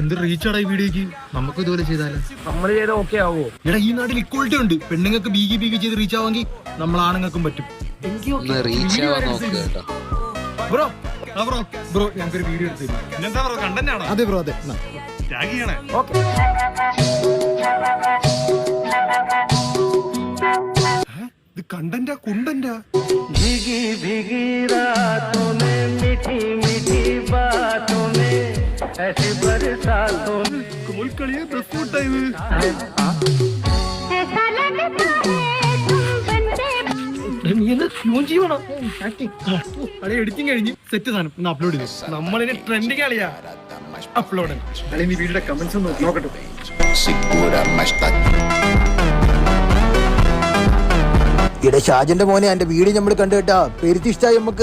എന്ത് റീച്ചാടാ ഈ വീഡിയോക്ക്? നമുക്ക് ഇതുപോലെ ചെയ്താലോ? നമ്മൾ ചെയ്ത ഓക്കെ ആവോ? എടാ ഈ നാട്ടിൽ ഇക്വാളിറ്റി ഉണ്ട്. പെണ്ണുങ്ങൾക്ക് ബീഗി ചെയ്ത് റീച്ച് ആവാമെങ്കിൽ നമ്മൾ ആണുങ്ങൾക്കും പറ്റും. ബ്രോ ബ്രോ ഞങ്ങൾക്കൊരു വീഡിയോ എടുത്തു. അതെ ബ്രോ അതെ. ഇത് കണ്ടന്റാ കുണ്ടന്റാ? എഡിറ്റിംഗ് കഴിഞ്ഞ് സെറ്റ് സാധനം ഒന്ന് അപ്ലോഡ് ചെയ്തു. നമ്മളിനി ട്രെൻഡിങ് കളിയാ അപ്ലോഡ്. അല്ലെങ്കിൽ നീ വീഡിയോയുടെ കമന്റ്സ് ഒന്ന് നോക്കട്ടെ. ഇട ഷാജന്റെ മോനെ എന്റെ വീഡിയോ നമ്മൾ കണ്ടു കേട്ടാ. പെരുത്തിഷ്ടായി നമുക്ക്.